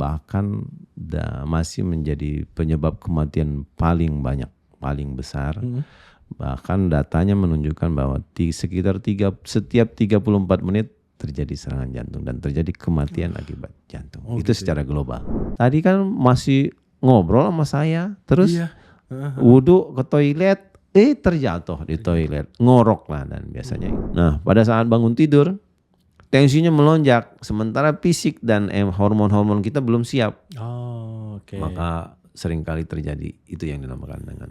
bahkan masih menjadi penyebab kematian paling banyak, paling besar. Bahkan datanya menunjukkan bahwa sekitar setiap 34 menit terjadi serangan jantung dan terjadi kematian akibat jantung. Itu gitu secara global. Tadi kan masih ngobrol sama saya, terus wudhu ke toilet, terjatuh di toilet, ngorok lah dan biasanya. Nah, pada saat bangun tidur, tensinya melonjak, sementara fisik dan hormon-hormon kita belum siap. Maka seringkali terjadi itu yang dinamakan dengan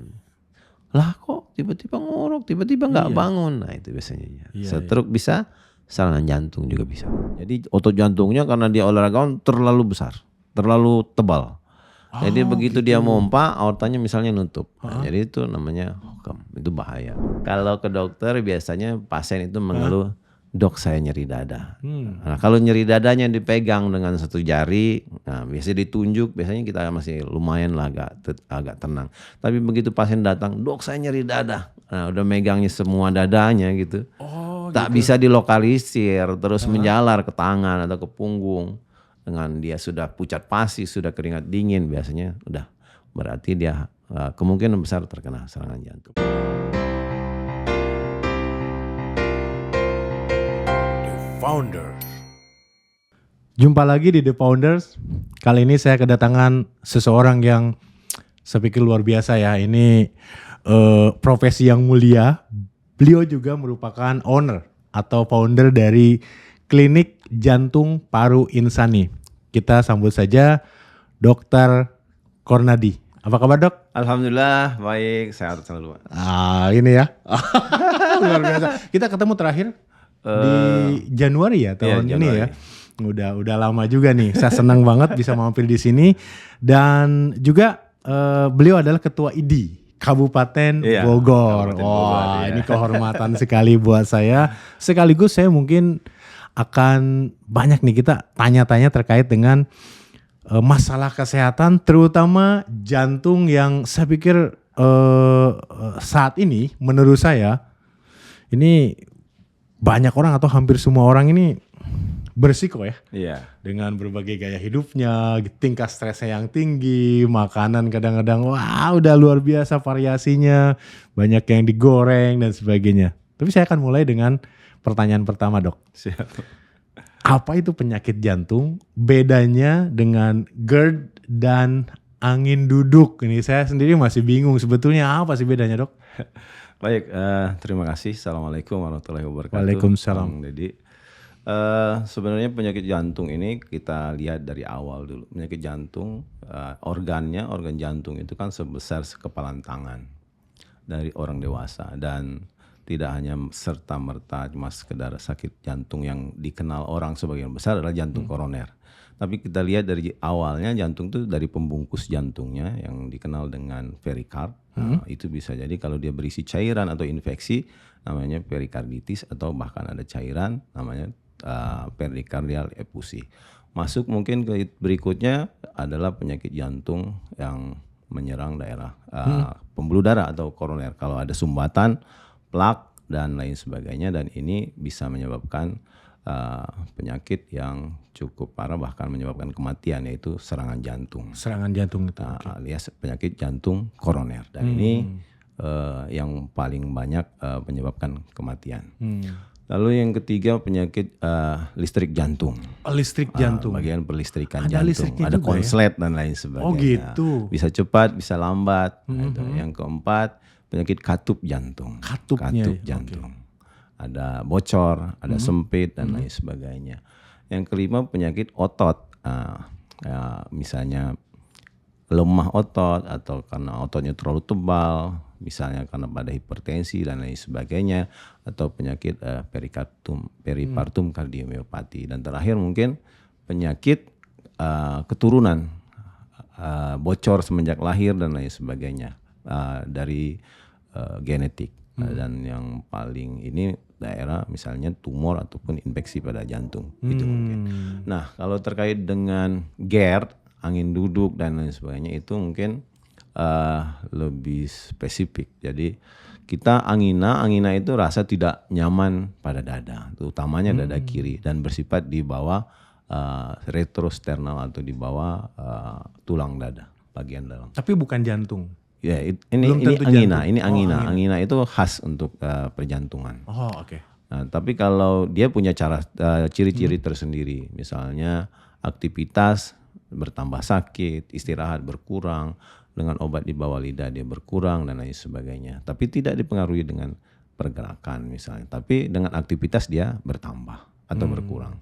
lah kok tiba-tiba ngorok, tiba-tiba nggak bangun. Nah itu biasanya. Stroke bisa, serangan jantung juga bisa. Jadi otot jantungnya karena dia olahragawan terlalu besar, terlalu tebal. Jadi begitu dia mompa, aortanya misalnya nutup. Nah, jadi itu namanya hokam, itu bahaya. Kalau ke dokter biasanya pasien itu mengeluh, dok saya nyeri dada. Nah, kalau nyeri dadanya dipegang dengan satu jari, nah biasanya ditunjuk, biasanya kita masih lumayan lah agak tenang. Tapi begitu pasien datang, dok saya nyeri dada. Nah udah megangnya semua dadanya gitu. Tak bisa dilokalisir, terus menjalar ke tangan atau ke punggung. Dengan dia sudah pucat pasi, sudah keringat dingin, biasanya udah berarti dia kemungkinan besar terkena serangan jantung. Founders. Jumpa lagi di The Founders. Kali ini saya kedatangan seseorang yang saya pikir luar biasa ya. Ini profesi yang mulia. Beliau juga merupakan owner atau founder dari Klinik Jantung Paru Insani. Kita sambut saja Dr. Kornadi. Apa kabar dok? Alhamdulillah baik, sehat selalu. Ini ya. Luar biasa. Kita ketemu terakhir di Januari ya tahun ini ya. Udah lama juga nih. Saya senang banget bisa mampir di sini dan juga beliau adalah ketua ID Kabupaten Bogor. Wah, ini kehormatan sekali buat saya. Sekaligus saya mungkin akan banyak nih kita tanya-tanya terkait dengan masalah kesehatan terutama jantung yang saya pikir saat ini menurut saya ini banyak orang atau hampir semua orang ini bersiko ya. Dengan berbagai gaya hidupnya, tingkat stresnya yang tinggi, makanan kadang-kadang wah udah luar biasa variasinya, banyak yang digoreng dan sebagainya. Tapi saya akan mulai dengan pertanyaan pertama dok. Siap. Apa itu penyakit jantung? Bedanya dengan GERD dan angin duduk. Ini saya sendiri masih bingung sebetulnya apa sih bedanya dok? Baik, terima kasih. Assalamualaikum warahmatullahi wabarakatuh. Waalaikumsalam. Bang Deddy. Sebenarnya penyakit jantung ini kita lihat dari awal dulu. Penyakit jantung, organ jantung itu kan sebesar sekepalan tangan dari orang dewasa dan tidak hanya serta-merta cuma sekedar sakit jantung yang dikenal orang sebagian besar adalah jantung koroner. Tapi kita lihat dari awalnya jantung itu dari pembungkus jantungnya yang dikenal dengan perikard. Itu bisa jadi kalau dia berisi cairan atau infeksi namanya perikarditis atau bahkan ada cairan namanya perikardial effusi. Masuk mungkin ke berikutnya adalah penyakit jantung yang menyerang daerah pembuluh darah atau koroner. Kalau ada sumbatan, plak dan lain sebagainya dan ini bisa menyebabkan penyakit yang cukup parah bahkan menyebabkan kematian yaitu serangan jantung. Serangan jantung itu. Alias penyakit jantung koroner dan ini yang paling banyak menyebabkan kematian. Lalu yang ketiga penyakit listrik jantung. Listrik jantung. Bagian perlistrikan ada jantung. Ada konslet dan lain sebagainya. Oh gitu. Bisa cepat, bisa lambat. Yang keempat penyakit katup jantung. Katup jantung. Ada bocor, ada sempit dan lain sebagainya. Yang kelima penyakit otot. Misalnya lemah otot atau karena ototnya terlalu tebal, misalnya karena pada hipertensi dan lain sebagainya, atau penyakit peripartum kardiomiopati. Dan terakhir mungkin penyakit keturunan, bocor semenjak lahir dan lain sebagainya dari genetik. Dan yang paling ini daerah misalnya tumor ataupun infeksi pada jantung itu mungkin. Nah kalau terkait dengan GERD, angin duduk dan lain sebagainya itu mungkin lebih spesifik. Jadi kita angina itu rasa tidak nyaman pada dada, utamanya dada kiri dan bersifat di bawah retrosternal atau di bawah tulang dada bagian dalam. Tapi bukan jantung. Ya, ini Belum tentu angina, jantung. ini angina. Oh, Angina itu khas untuk perjantungan. Oh, oke. Nah, tapi kalau dia punya ciri-ciri tersendiri, misalnya aktivitas bertambah sakit, istirahat berkurang, dengan obat di bawah lidah dia berkurang dan lain sebagainya. Tapi tidak dipengaruhi dengan pergerakan misalnya, tapi dengan aktivitas dia bertambah atau berkurang.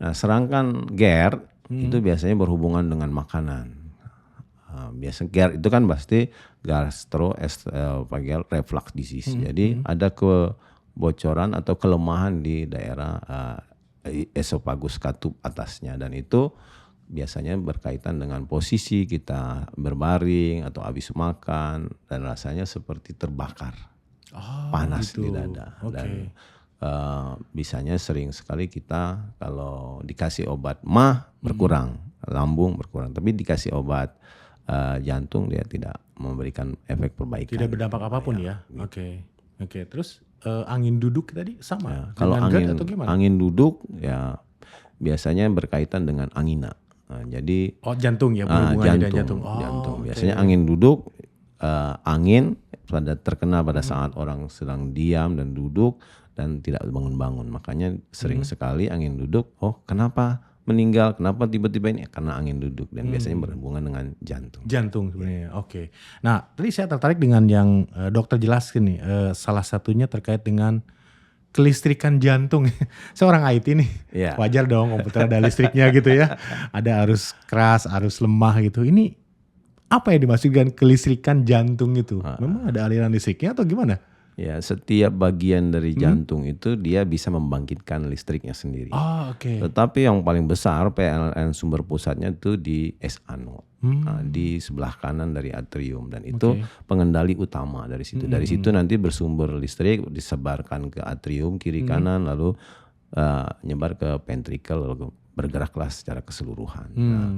Nah, sedangkan GERD itu biasanya berhubungan dengan makanan. Biasa GERD itu kan pasti gastroesophageal reflux disease. Jadi ada kebocoran atau kelemahan di daerah esophagus katup atasnya, dan itu biasanya berkaitan dengan posisi kita berbaring atau habis makan dan rasanya seperti terbakar, panas di dada. Dan bisanya sering sekali kita kalau dikasih obat mah berkurang, lambung berkurang, tapi dikasih obat jantung dia tidak memberikan efek perbaikan. Tidak berdampak apapun ya. Oke. Terus angin duduk tadi sama. Ya, kalau angin duduk ya biasanya berkaitan dengan angina. Jadi jantung ya, berhubungannya dengan jantung. Jantung. Biasanya angin duduk, angin terkena pada saat orang sedang diam dan duduk dan tidak bangun-bangun. Makanya sering sekali angin duduk. Oh, kenapa meninggal? Kenapa tiba-tiba ini? Karena angin duduk, dan biasanya berhubungan dengan jantung. Jantung sebenarnya. Oke. Nah, tadi saya tertarik dengan yang dokter jelaskan nih. Salah satunya terkait dengan kelistrikan jantung. Saya orang IT nih. Yeah. Wajar dong komputer ada listriknya gitu ya. Ada arus keras, arus lemah gitu. Ini apa yang dimaksudkan kelistrikan jantung itu? Memang ada aliran listriknya atau gimana? Ya, setiap bagian dari jantung itu dia bisa membangkitkan listriknya sendiri. Oke. Tetapi yang paling besar PLN sumber pusatnya itu di S-anode, di sebelah kanan dari atrium, dan itu pengendali utama dari situ. Dari situ nanti bersumber listrik disebarkan ke atrium kiri kanan, lalu nyebar ke ventricle, lalu bergeraklah secara keseluruhan. Nah,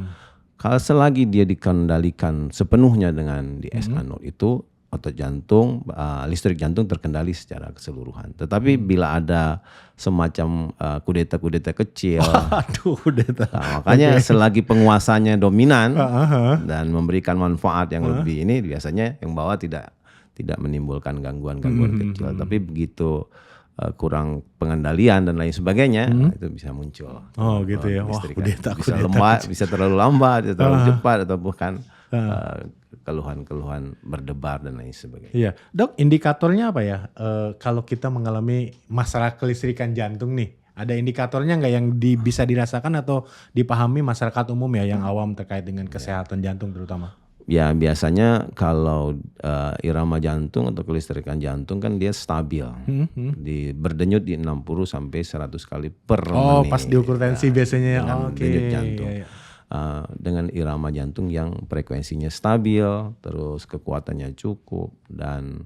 kalau selagi dia dikendalikan sepenuhnya dengan di S-anode itu, otot jantung, listrik jantung terkendali secara keseluruhan. Tetapi bila ada semacam kudeta-kudeta kecil, kudeta. Nah, makanya selagi penguasanya dominan dan memberikan manfaat yang lebih, ini biasanya yang bawah tidak menimbulkan gangguan-gangguan kecil. Tapi begitu kurang pengendalian dan lain sebagainya, itu bisa muncul. Oh gitu ya. Wah, kudeta bisa terlalu lambat, terlalu cepat, atau bukan keluhan-keluhan berdebar dan lain sebagainya. Iya, Dok, indikatornya apa ya? Kalau kita mengalami masalah kelistrikan jantung nih, ada indikatornya nggak yang bisa dirasakan atau dipahami masyarakat umum ya, yang awam terkait dengan kesehatan jantung terutama? Ya, biasanya kalau irama jantung atau kelistrikan jantung kan dia stabil, berdenyut di 60 sampai 100 kali per menit. Oh, pas diukur tensi biasanya. Denyut jantung. Dengan irama jantung yang frekuensinya stabil, terus kekuatannya cukup, dan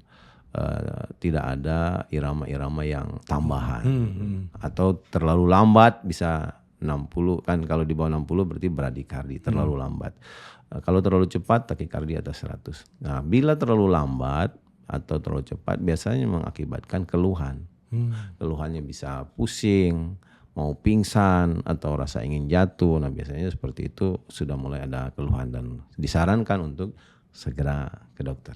tidak ada irama-irama yang tambahan atau terlalu lambat, bisa 60 kan, kalau di bawah 60 berarti bradikardi, terlalu lambat. Kalau terlalu cepat takikardi atas 100. Nah, bila terlalu lambat atau terlalu cepat biasanya mengakibatkan keluhan. Keluhannya bisa pusing, mau pingsan, atau rasa ingin jatuh. Nah, biasanya seperti itu sudah mulai ada keluhan dan disarankan untuk segera ke dokter.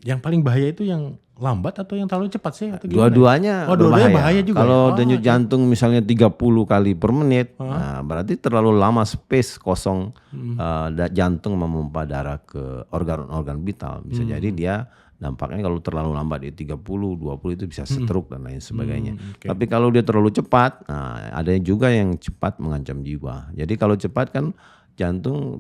Yang paling bahaya itu yang lambat atau yang terlalu cepat sih? Dua-duanya dua-duanya bahaya juga. Kalau denyut jantung misalnya 30 kali per menit, nah berarti terlalu lama space kosong jantung memompa darah ke organ-organ vital. Bisa jadi dia dampaknya kalau terlalu lambat di 30, 20 itu bisa stroke dan lain sebagainya. Tapi kalau dia terlalu cepat, nah ada juga yang cepat mengancam jiwa. Jadi kalau cepat kan jantung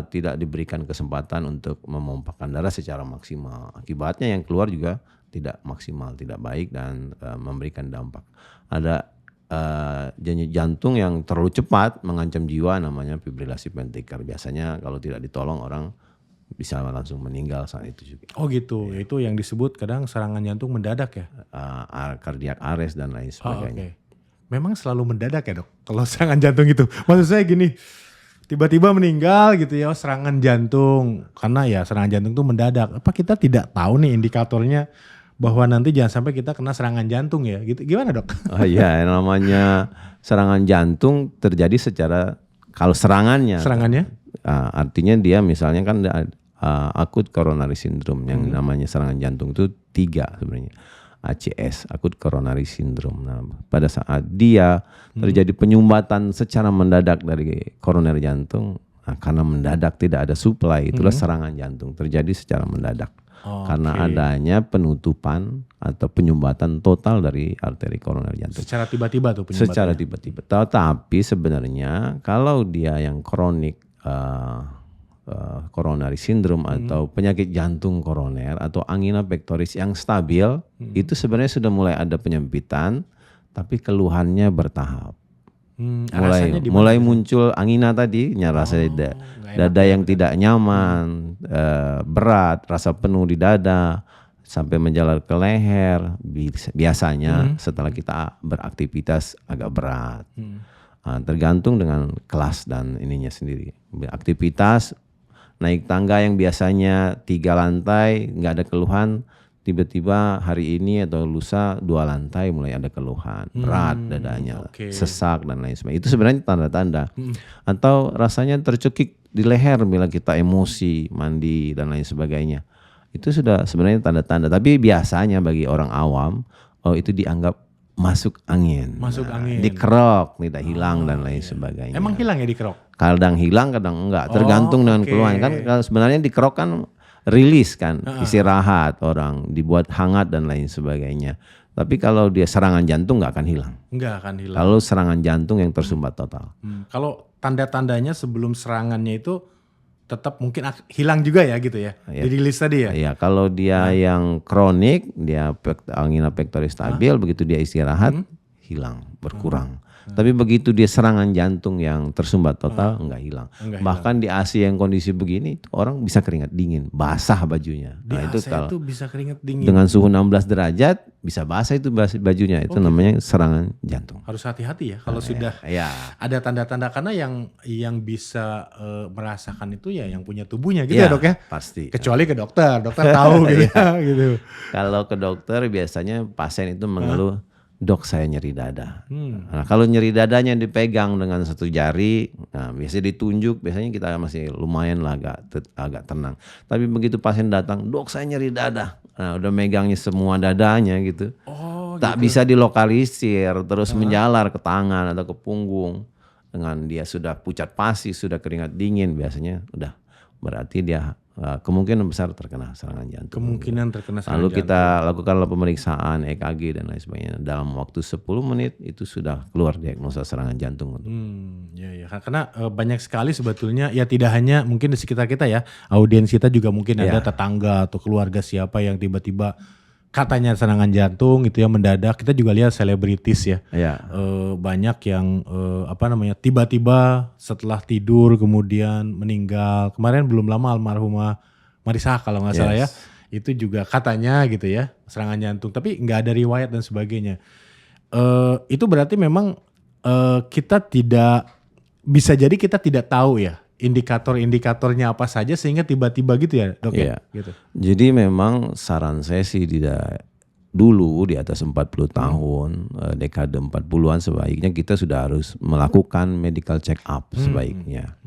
tidak diberikan kesempatan untuk memompakan darah secara maksimal. Akibatnya yang keluar juga tidak maksimal, tidak baik, dan memberikan dampak. Ada denyut jantung yang terlalu cepat mengancam jiwa, namanya fibrilasi ventrikular. Biasanya kalau tidak ditolong orang bisa langsung meninggal saat itu juga. Oh gitu, ya. Itu yang disebut kadang serangan jantung mendadak ya? Cardiac arrest dan lain sebagainya. Memang selalu mendadak ya dok, kalau serangan jantung itu? Maksud saya gini, tiba-tiba meninggal gitu ya, serangan jantung. Karena ya serangan jantung itu mendadak. Apa kita tidak tahu nih indikatornya bahwa nanti jangan sampai kita kena serangan jantung ya. Gitu. Gimana dok? Oh iya, namanya serangan jantung terjadi secara kalau serangannya artinya dia misalnya kan akut coronary syndrome yang namanya serangan jantung itu 3 sebenarnya. ACS, akut coronary syndrome. Nah, pada saat dia terjadi penyumbatan secara mendadak dari koroner jantung, karena mendadak tidak ada supply, itulah serangan jantung terjadi secara mendadak. Karena adanya penutupan atau penyumbatan total dari arteri koroner jantung. Secara tiba-tiba tuh penyumbatannya. Secara tiba-tiba. Tetapi sebenarnya kalau dia yang kronik coronary syndrome atau penyakit jantung koroner atau angina pectoris yang stabil, itu sebenarnya sudah mulai ada penyempitan, tapi keluhannya bertahap. Mulai muncul angina tadi, rasa dada yang tidak nyaman, berat, rasa penuh di dada, sampai menjalar ke leher. Biasanya setelah kita beraktivitas agak berat. Tergantung dengan kelas dan ininya sendiri. Aktivitas naik tangga yang biasanya 3 lantai nggak ada keluhan, tiba-tiba hari ini atau lusa 2 lantai mulai ada keluhan, berat dadanya, sesak dan lain sebagainya. Itu sebenarnya tanda-tanda. Atau rasanya tercekik di leher bila kita emosi, mandi dan lain sebagainya. Itu sudah sebenarnya tanda-tanda. Tapi biasanya bagi orang awam, itu dianggap masuk angin. Dikerok, tidak hilang dan lain sebagainya. Emang hilang ya dikerok? Kadang hilang, kadang enggak. Tergantung dengan keluhan. Kan sebenarnya dikerok kan rilis kan, istirahat orang, dibuat hangat dan lain sebagainya. Tapi kalau dia serangan jantung nggak akan hilang. Nggak akan hilang. Kalau serangan jantung yang tersumbat total. Kalau tanda-tandanya sebelum serangannya itu tetap mungkin hilang juga ya gitu ya. Dirilis tadi ya. Iya, kalau dia yang kronik, dia angina pectoris stabil, begitu dia istirahat hilang, berkurang. Tapi begitu dia serangan jantung yang tersumbat total enggak hilang. Bahkan di Asia yang kondisi begini orang bisa keringat dingin, basah bajunya. Di Asia itu bisa keringat dingin. Dengan suhu 16 derajat bisa basah itu bajunya. Itu namanya serangan jantung. Harus hati-hati ya kalau sudah ada tanda-tanda, karena yang bisa merasakan itu ya yang punya tubuhnya gitu ya dok ya. Pasti. Kecuali ke dokter tahu gitu ya gitu. Kalau ke dokter biasanya pasien itu mengeluh, dok saya nyeri dada. Nah, kalau nyeri dadanya dipegang dengan 1 jari, nah biasanya ditunjuk, biasanya kita masih lumayan lah agak tenang. Tapi begitu pasien datang, dok saya nyeri dada, nah udah megangnya semua dadanya gitu. Tak bisa dilokalisir, terus menjalar ke tangan atau ke punggung. Dengan dia sudah pucat pasi, sudah keringat dingin, biasanya udah berarti dia kemungkinan besar terkena serangan jantung. Lalu kita lakukan pemeriksaan EKG dan lain sebagainya. Dalam waktu 10 menit itu sudah keluar diagnosa serangan jantung. Ya, karena banyak sekali sebetulnya ya, tidak hanya mungkin di sekitar kita ya, audiens kita juga mungkin ada tetangga atau keluarga siapa yang tiba-tiba katanya serangan jantung itu yang mendadak. Kita juga lihat selebritis ya. Banyak yang tiba-tiba setelah tidur kemudian meninggal. Kemarin belum lama almarhumah Marisa kalau nggak salah ya. Itu juga katanya gitu ya serangan jantung. Tapi nggak ada riwayat dan sebagainya. Itu berarti memang kita tidak bisa jadi kita tidak tahu ya indikator-indikatornya apa saja sehingga tiba-tiba gitu ya dok ya? Gitu. Jadi memang saran saya sih dulu di atas 40 tahun, dekade 40-an sebaiknya kita sudah harus melakukan medical check up sebaiknya.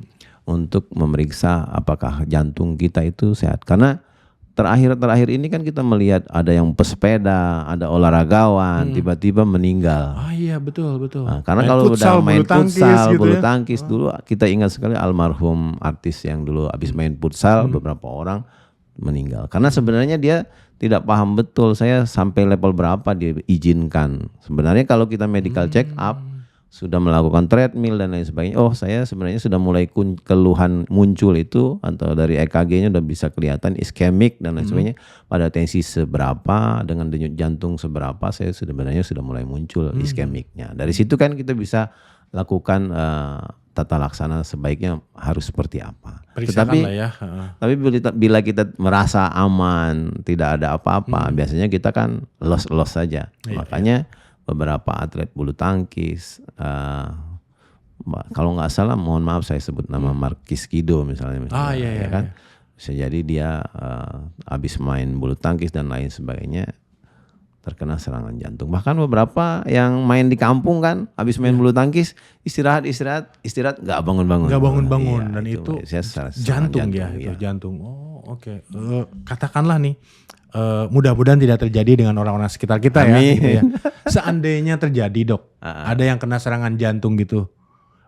Untuk memeriksa apakah jantung kita itu sehat. Karena terakhir ini kan kita melihat ada yang pesepeda, ada olahragawan, tiba-tiba meninggal. Iya betul. Nah, karena kalau udah main futsal, bulu tangkis dulu kita ingat sekali almarhum artis yang dulu habis main futsal beberapa orang meninggal. Karena sebenarnya dia tidak paham betul saya sampai level berapa diizinkan. Sebenarnya kalau kita medical check up sudah melakukan treadmill dan lain sebagainya. Oh saya sebenarnya sudah mulai keluhan muncul itu atau dari EKG-nya udah bisa kelihatan iskemik dan lain sebagainya. Pada tensi seberapa dengan denyut jantung seberapa saya sebenarnya sudah mulai muncul iskemiknya. Dari situ kan kita bisa lakukan tata laksana sebaiknya harus seperti apa. Tetapi bila kita merasa aman tidak ada apa-apa biasanya kita kan los saja. Makanya beberapa atlet bulu tangkis, kalau nggak salah, mohon maaf saya sebut nama Markis Kido misalnya, kan, bisa jadi dia habis main bulu tangkis dan lain sebagainya, terkena serangan jantung. Bahkan beberapa yang main di kampung kan, habis main bulu tangkis, istirahat nggak bangun-bangun. Nggak bangun-bangun, Iya, dan itu jantung ya, itu jantung. Oh oke. Katakanlah nih, mudah-mudahan tidak terjadi dengan orang-orang sekitar kita ya. Gitu ya. Seandainya terjadi dok, ada yang kena serangan jantung gitu,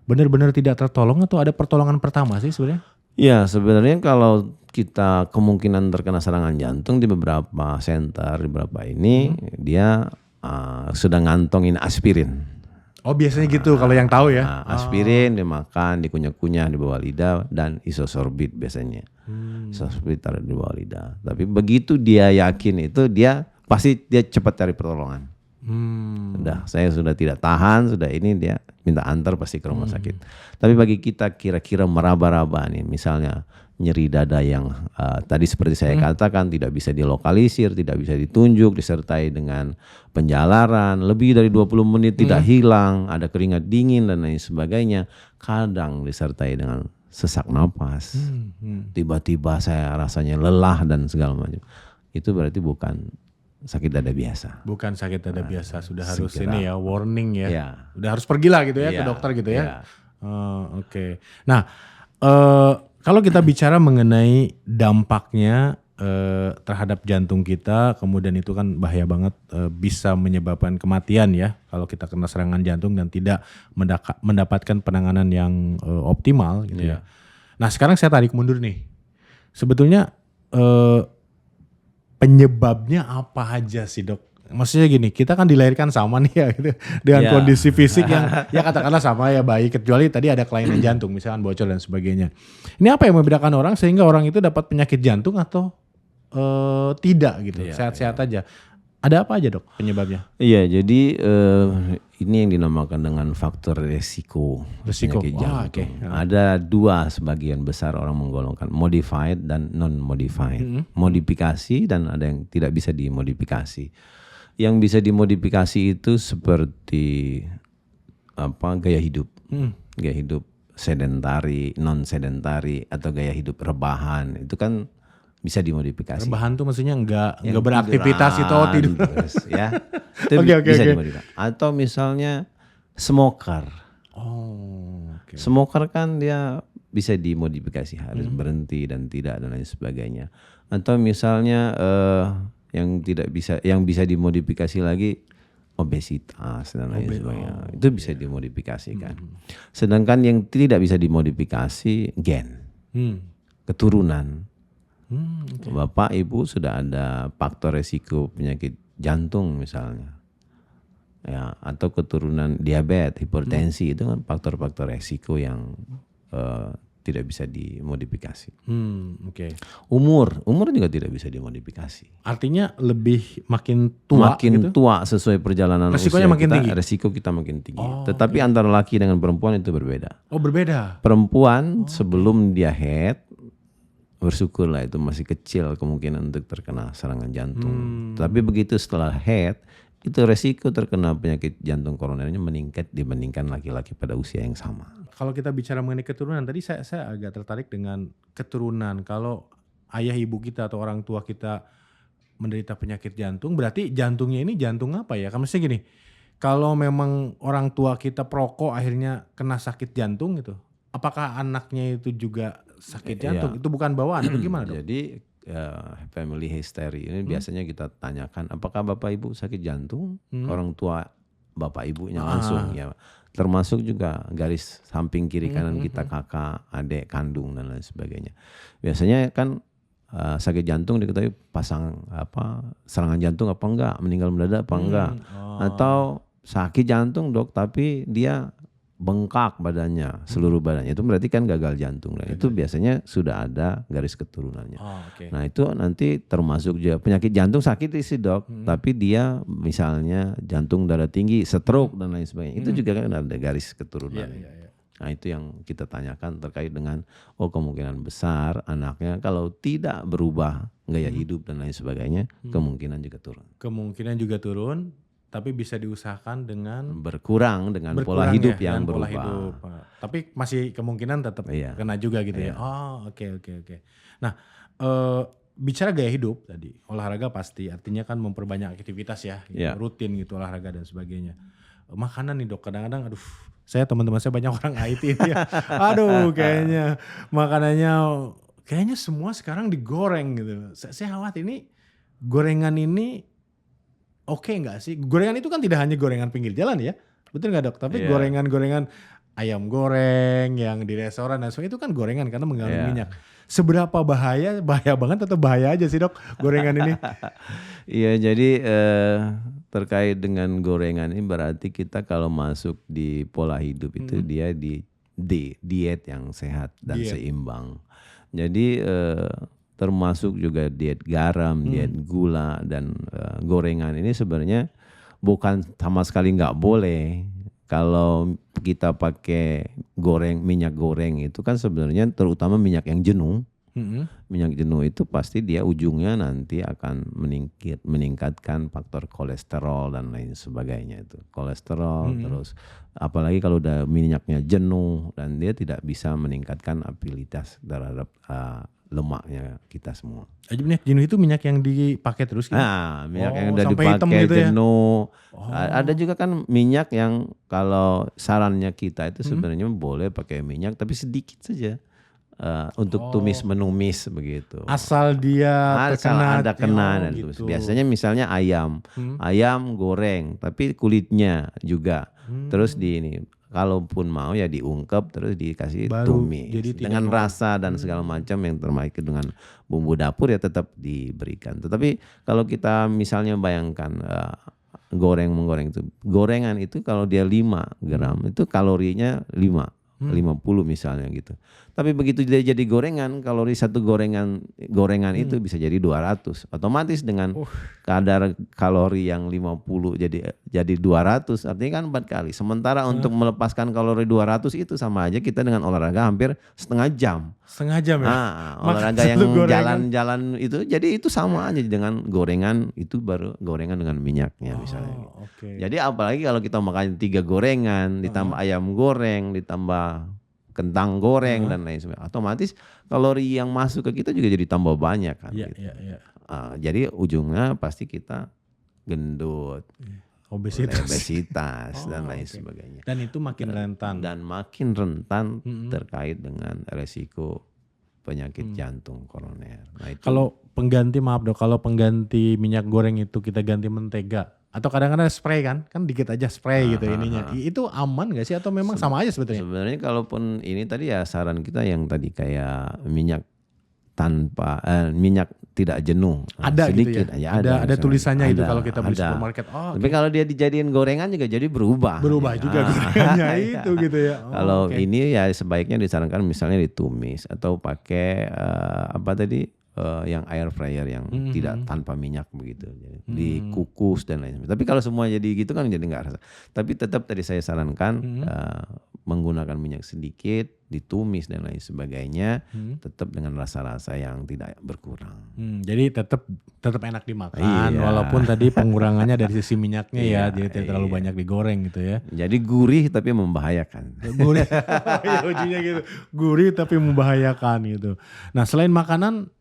benar-benar tidak tertolong atau ada pertolongan pertama sih sebenarnya? Ya sebenarnya kalau kita kemungkinan terkena serangan jantung di beberapa center, di beberapa ini dia sudah ngantongin aspirin. Oh biasanya gitu kalau yang tahu ya. Aspirin dimakan, dikunyah-kunyah di bawah lidah, dan isosorbit biasanya. Isosorbit taruh di bawah lidah. Tapi begitu dia yakin itu, dia pasti dia cepat cari pertolongan. Saya sudah tidak tahan, sudah ini, dia minta antar pasti ke rumah sakit. Tapi bagi kita kira-kira meraba-raba nih, misalnya nyeri dada yang tadi seperti saya katakan tidak bisa dilokalisir, tidak bisa ditunjuk, disertai dengan penjalaran, lebih dari 20 menit tidak hilang, ada keringat dingin dan lain sebagainya, kadang disertai dengan sesak napas, tiba-tiba saya rasanya lelah dan segala macam. Itu berarti bukan sakit dada biasa. Bukan sakit dada biasa, sudah harus ini ya, warning ya. Udah harus pergilah gitu ya ke dokter gitu ya. Oke. Nah, kalau kita bicara mengenai dampaknya terhadap jantung kita, kemudian itu kan bahaya banget, bisa menyebabkan kematian ya kalau kita kena serangan jantung dan tidak mendapatkan penanganan yang optimal gitu ya. Nah, sekarang saya tarik mundur nih. Sebetulnya penyebabnya apa aja sih dok? Maksudnya gini, kita kan dilahirkan sama nih ya gitu, dengan kondisi fisik yang ya katakanlah sama ya, baik, kecuali tadi ada kelainan jantung misalkan bocor dan sebagainya. Ini apa yang membedakan orang sehingga orang itu dapat penyakit jantung atau tidak gitu, sehat-sehat aja. Ada apa aja dok penyebabnya? Iya, jadi ini yang dinamakan dengan faktor resiko penyakit jantung. Ada dua sebagian besar orang menggolongkan, modified dan non-modified. Modifikasi dan ada yang tidak bisa dimodifikasi. Yang bisa dimodifikasi itu seperti gaya hidup. Gaya hidup sedentari, non-sedentari, atau gaya hidup rebahan. Itu kan bisa dimodifikasi. Rebahan tuh maksudnya enggak beraktivitas itu, tidur terus, ya. Itu bisa dimodifikasi. Atau misalnya smoker. Smoker kan dia bisa dimodifikasi, harus berhenti dan tidak dan lain sebagainya. Atau misalnya yang bisa dimodifikasi lagi obesitas dan lain sebagainya. Itu bisa dimodifikasikan. Sedangkan yang tidak bisa dimodifikasi gen, keturunan. Bapak ibu sudah ada faktor resiko penyakit jantung misalnya, ya, atau keturunan diabetes, hipertensi, itu kan faktor-faktor resiko yang tidak bisa dimodifikasi. Umur juga tidak bisa dimodifikasi. Artinya makin tua sesuai perjalanan resikonya usia makin kita, tinggi. Resiko kita makin tinggi. Tetapi antara laki dengan perempuan itu berbeda. Berbeda. Perempuan sebelum dia head, bersyukurlah itu masih kecil kemungkinan untuk terkena serangan jantung. Tapi begitu setelah head, itu resiko terkena penyakit jantung koronernya meningkat dibandingkan laki-laki pada usia yang sama. Kalau kita bicara mengenai keturunan, tadi saya agak tertarik dengan keturunan. Kalau ayah ibu kita atau orang tua kita menderita penyakit jantung, berarti jantungnya ini jantung apa ya? Kan maksudnya gini, kalau memang orang tua kita perokok akhirnya kena sakit jantung gitu, apakah anaknya itu juga sakit jantung? Itu bukan bawaan atau gimana dok? Jadi family history ini biasanya kita tanyakan, apakah bapak ibu sakit jantung? Orang tua bapak ibunya langsung ya. Termasuk juga garis samping kiri kanan kita, kakak, adik, kandung dan lain sebagainya. Biasanya kan sakit jantung diketahui serangan jantung apa enggak, meninggal mendadak apa enggak. Atau sakit jantung dok tapi dia bengkak badannya, seluruh badannya, itu berarti kan gagal jantung. Dan itu biasanya sudah ada garis keturunannya. Nah itu nanti termasuk juga penyakit jantung sakit sih dok, tapi dia misalnya jantung darah tinggi, stroke dan lain sebagainya, itu juga kan ada garis keturunannya. Nah itu yang kita tanyakan terkait dengan kemungkinan besar anaknya kalau tidak berubah gaya hidup dan lain sebagainya, kemungkinan juga turun. Kemungkinan juga turun. Tapi bisa diusahakan dengan berkurang dengan pola hidup yang berubah. Tapi masih kemungkinan tetap kena juga gitu ya. Oke. Nah, bicara gaya hidup tadi, olahraga pasti artinya kan memperbanyak aktivitas ya, Iya. rutin gitu olahraga dan sebagainya. Makanan nih Dok, kadang-kadang aduh, teman-teman saya banyak orang IT nih ya. Aduh, kayaknya makanannya kayaknya semua sekarang digoreng gitu. Saya khawatir ini gorengan ini oke nggak sih? Gorengan itu kan tidak hanya gorengan pinggir jalan ya, betul nggak Dok? Tapi Iya. gorengan-gorengan ayam goreng yang di restoran dan sebagainya itu kan gorengan karena mengandung Iya. minyak. Seberapa bahaya banget atau bahaya aja sih Dok gorengan ini? Iya, jadi terkait dengan gorengan ini berarti kita kalau masuk di pola hidup itu dia di diet yang sehat dan Diet. seimbang. Jadi termasuk juga diet garam, diet gula dan gorengan ini sebenarnya bukan sama sekali nggak boleh. Kalau kita pakai minyak goreng itu kan sebenarnya terutama minyak yang jenuh. Minyak jenuh itu pasti dia ujungnya nanti akan meningkatkan faktor kolesterol dan lain sebagainya itu. Kolesterol terus apalagi kalau udah minyaknya jenuh dan dia tidak bisa meningkatkan abilitas terhadap lemaknya kita semua. Minyak jenuh itu minyak yang dipakai terus gitu? Nah, minyak yang udah sampai hitam dipakai gitu ya? jenuh. Ada juga kan minyak yang kalau sarannya kita itu sebenarnya boleh pakai minyak tapi sedikit saja. Untuk tumis menumis begitu. Asal dia Asal terkena ada kena dan gitu. tumis. Biasanya misalnya ayam goreng tapi kulitnya juga. Terus kalaupun mau ya diungkep terus dikasih Baru tumis jadi tidak dengan rasa dan segala macam yang terkait dengan bumbu dapur ya tetap diberikan. Tetapi kalau kita misalnya bayangkan menggoreng itu gorengan itu kalau dia 5 gram itu kalorinya 50 misalnya gitu. Tapi begitu dia jadi gorengan, kalori satu gorengan itu bisa jadi 200. Otomatis dengan kadar kalori yang 50 jadi 200, artinya kan 4 kali. Sementara untuk melepaskan kalori 200 itu sama aja kita dengan olahraga hampir setengah jam. Setengah jam ya? Olahraga yang jalan-jalan itu jadi itu sama aja dengan gorengan itu baru gorengan dengan minyaknya misalnya. Oke. Jadi apalagi kalau kita makan 3 gorengan, ditambah ayam goreng, ditambah kentang goreng dan lain sebagainya. Otomatis kalori yang masuk ke kita juga jadi tambah banyak kan. Iya, gitu. iya. Jadi ujungnya pasti kita gendut, obesitas dan lain sebagainya. Dan itu makin rentan. Dan makin rentan terkait dengan resiko penyakit jantung koroner. Nah, itu Kalau pengganti maaf Dok, kalau pengganti minyak goreng itu kita ganti mentega atau kadang-kadang spray kan dikit aja spray gitu ininya. Itu aman gak sih atau memang sama aja sebetulnya? sebenarnya kalaupun ini tadi ya saran kita yang tadi kayak minyak minyak tidak jenuh. Ada sedikit gitu ya? aja Ada tulisannya itu Ada, kalau kita beli ada. supermarket. Oh, Tapi kalau dia dijadiin gorengan juga jadi berubah. berubah juga gorengannya itu gitu ya. Kalau ini ya sebaiknya disarankan misalnya ditumis atau pakai yang air fryer yang tidak tanpa minyak begitu, jadi dikukus dan lain sebagainya. Tapi kalau semua jadi gitu kan jadi nggak rasa. Tapi tetap tadi saya sarankan menggunakan minyak sedikit, ditumis dan lain sebagainya, tetap dengan rasa-rasa yang tidak berkurang. Jadi tetap enak dimakan Iya. walaupun tadi pengurangannya dari sisi minyaknya ya, Iya, jadi tidak terlalu banyak digoreng gitu ya. Jadi gurih tapi membahayakan. Gurih, ya ujungnya gitu. Gurih tapi membahayakan gitu. Nah selain makanan,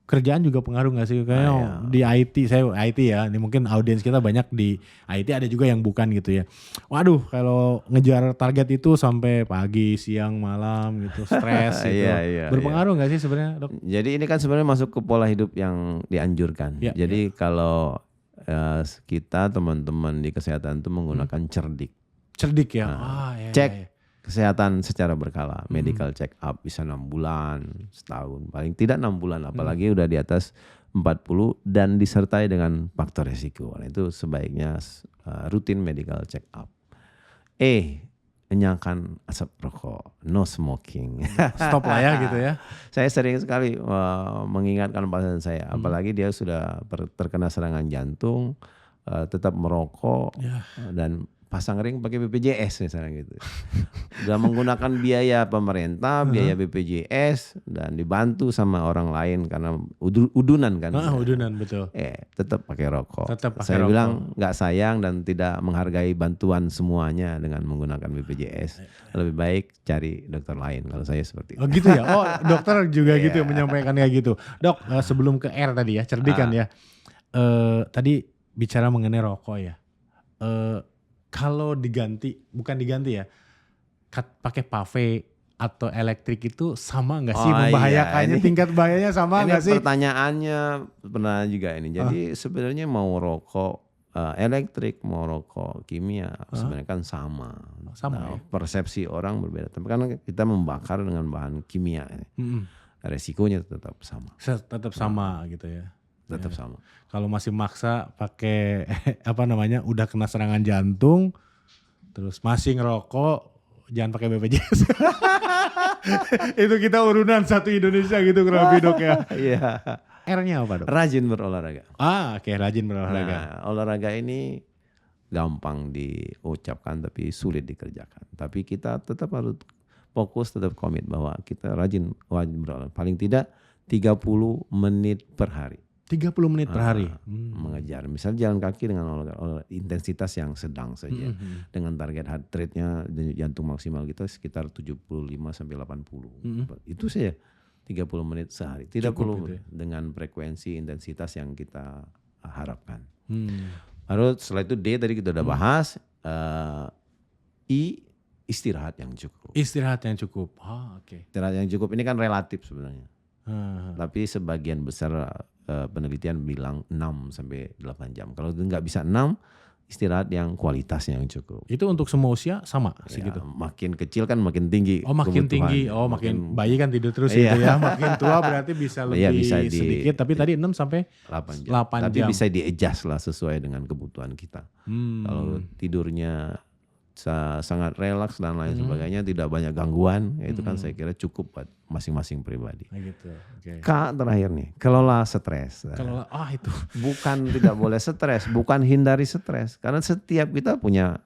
kerjaan juga pengaruh gak sih? Kayaknya di IT, saya IT ya, ini mungkin audiens kita banyak di IT, ada juga yang bukan gitu ya. Waduh kalau ngejar target itu sampai pagi, siang, malam gitu, stres gitu. Berpengaruh gak sih sebenarnya Dok? Jadi ini kan sebenarnya masuk ke pola hidup yang dianjurkan. Ya, Jadi kalau kita teman-teman di kesehatan itu menggunakan cerdik. Cerdik ya? Cek kesehatan secara berkala, medical check up bisa 6 bulan, setahun, paling tidak 6 bulan, apalagi udah di atas 40 dan disertai dengan faktor resiko. Nah, itu sebaiknya rutin medical check up. Hanykan asap rokok, no smoking. Stop lah ya gitu ya. Saya sering sekali mengingatkan pasien saya, apalagi dia sudah terkena serangan jantung, tetap merokok dan pasang ring pakai BPJS misalnya gitu. Udah menggunakan biaya pemerintah, biaya BPJS dan dibantu sama orang lain karena udunan kan. Udunan betul. Tetap pakai rokok. Tetap pakai Saya rokok. bilang nggak sayang dan tidak menghargai bantuan semuanya dengan menggunakan BPJS. Lebih baik cari dokter lain kalau saya seperti itu. Oh gitu ya. Oh dokter juga gitu menyampaikan kayak gitu. Dok sebelum ke R tadi ya cerdikan ya. Tadi bicara mengenai rokok ya. Kalau bukan diganti ya, pakai PAVE atau elektrik itu sama nggak sih membahayakannya? Tingkat bahayanya sama nggak sih? Pertanyaannya pernah juga ini. Jadi sebenarnya mau rokok elektrik, mau rokok kimia sebenarnya kan sama. Sama. Persepsi orang berbeda. Tapi kan kita membakar dengan bahan kimia, resikonya tetap sama. Tetap sama gitu ya. Tetap sama. Kalau masih maksa pakai udah kena serangan jantung, terus masih ngerokok, jangan pakai BPJS. Itu kita urunan satu Indonesia gitu kurang lebih dok ya. Iya. R-nya apa dok? Rajin berolahraga. Oke, rajin berolahraga. Nah, olahraga ini gampang diucapkan tapi sulit dikerjakan. Tapi kita tetap harus fokus, tetap komit bahwa kita wajib berolahraga. Paling tidak 30 menit per hari. 30 menit per hari. Mengejar. Misalnya jalan kaki dengan olahraga intensitas yang sedang saja. Dengan target heart rate-nya jantung maksimal kita sekitar 75 sampai 80. Itu saja 30 menit sehari. Tidak perlu dengan frekuensi intensitas yang kita harapkan. Lalu setelah itu D tadi kita udah bahas. I istirahat yang cukup. Istirahat yang cukup. Istirahat yang cukup ini kan relatif sebenarnya. Tapi sebagian besar penelitian bilang 6 sampai 8 jam. Kalau nggak bisa 6, istirahat yang kualitasnya yang cukup. Itu untuk semua usia sama segitu? Makin kecil kan makin tinggi. Makin tinggi. Makin bayi kan tidur terus gitu ya. Makin tua berarti bisa lebih sedikit. Tapi tadi 6 sampai 8 jam. Tapi bisa di-adjust lah sesuai dengan kebutuhan kita. Kalau tidurnya sangat relaks dan lain sebagainya, tidak banyak gangguan, itu kan saya kira cukup buat masing-masing pribadi. Gitu. K terakhir nih, kelola stres. Itu. Bukan tidak boleh stres, bukan hindari stres, karena setiap kita punya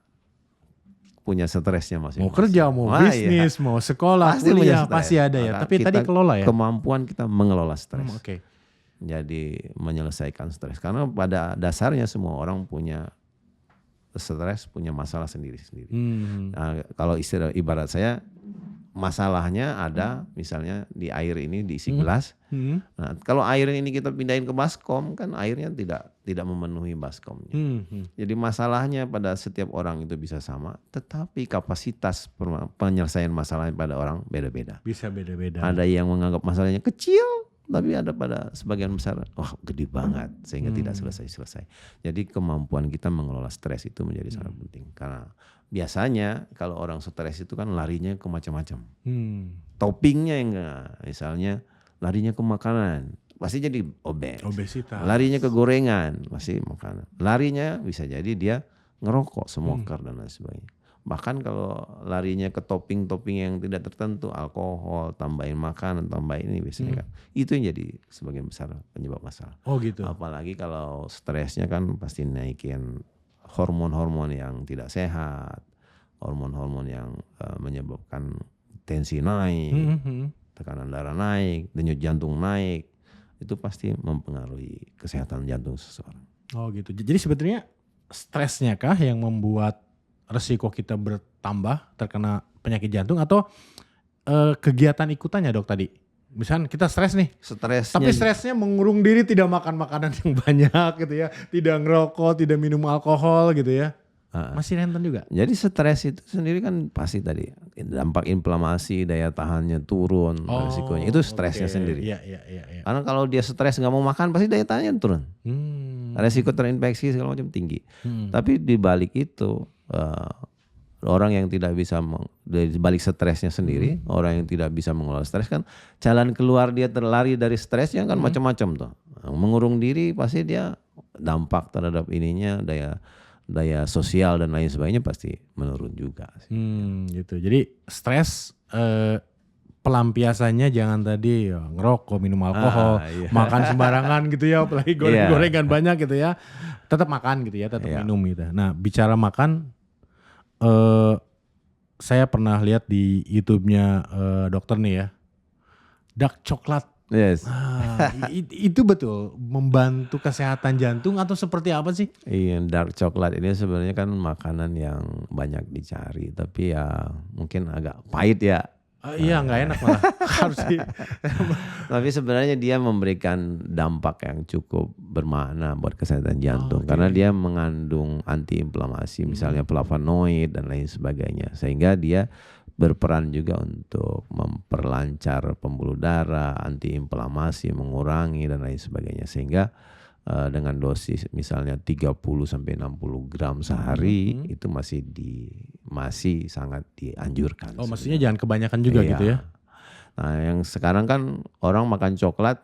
stresnya masing-masing. Mau kerja, mau bisnis, mau sekolah, kuliah, pasti ada ya. Tapi tadi kelola ya. Kemampuan kita mengelola stres. Jadi menyelesaikan stres, karena pada dasarnya semua orang punya stres, punya masalah sendiri-sendiri. Nah, kalau ibarat saya, masalahnya ada misalnya di air ini diisi gelas. Nah, kalau air ini kita pindahin ke baskom, kan airnya tidak memenuhi baskomnya. Jadi masalahnya pada setiap orang itu bisa sama, tetapi kapasitas penyelesaian masalahnya pada orang beda-beda. Bisa beda-beda. Ada yang menganggap masalahnya kecil, tapi ada pada sebagian besar, gede banget sehingga tidak selesai-selesai. Jadi kemampuan kita mengelola stres itu menjadi sangat penting. Karena biasanya kalau orang stres itu kan larinya ke macam-macam. Toppingnya enggak, misalnya larinya ke makanan, pasti jadi obesitas. Larinya ke gorengan, pasti makanan. Larinya bisa jadi dia ngerokok, smoker dan lain sebagainya. Bahkan kalau larinya ke topping-topping yang tidak tertentu, alkohol, tambahin makanan, tambahin ini biasanya kan. Itu yang jadi sebagian besar penyebab masalah. Gitu. Apalagi kalau stresnya kan pasti naikin hormon-hormon yang tidak sehat, hormon-hormon yang menyebabkan tensi naik, tekanan darah naik, denyut jantung naik. Itu pasti mempengaruhi kesehatan jantung seseorang. Gitu. Jadi sebetulnya stresnya kah yang membuat resiko kita bertambah terkena penyakit jantung, atau kegiatan ikutannya dok tadi? Misalnya kita stres nih, tapi stresnya mengurung diri, tidak makan makanan yang banyak gitu ya, tidak ngerokok, tidak minum alkohol gitu ya, masih rentan juga. Jadi stres itu sendiri kan pasti tadi dampak inflamasi, daya tahannya turun, resikonya itu stresnya sendiri. Iya. Karena kalau dia stres nggak mau makan, pasti daya tahannya turun. Resiko terinfeksi segala macam tinggi. Tapi di balik itu orang yang tidak bisa di balik stresnya sendiri, orang yang tidak bisa mengelola stres kan, jalan keluar dia terlari dari stresnya kan macam-macam tuh. Mengurung diri pasti dia dampak terhadap ininya, daya sosial dan lain sebagainya pasti menurun juga. Gitu. Jadi stres pelampiasannya jangan tadi ngerokok, minum alkohol, makan sembarangan gitu ya, apalagi goreng-gorengan banyak gitu ya. Tetap makan gitu ya, tetap minum gitu. Nah, bicara makan, saya pernah lihat di YouTube-nya dokter nih ya, dark coklat. Yes. Itu betul membantu kesehatan jantung atau seperti apa sih? Iya, dark coklat ini sebenarnya kan makanan yang banyak dicari, tapi ya mungkin agak pahit ya. Iya, nggak enak malah. Harus sih. Tapi sebenarnya dia memberikan dampak yang cukup bermakna buat kesehatan jantung karena dia mengandung antiinflamasi, misalnya flavonoid dan lain sebagainya, sehingga dia berperan juga untuk memperlancar pembuluh darah, antiinflamasi, mengurangi dan lain sebagainya, sehingga dengan dosis misalnya 30 sampai 60 gram sehari itu masih sangat dianjurkan. Oh, maksudnya jangan kebanyakan juga gitu ya. Nah, yang sekarang kan orang makan coklat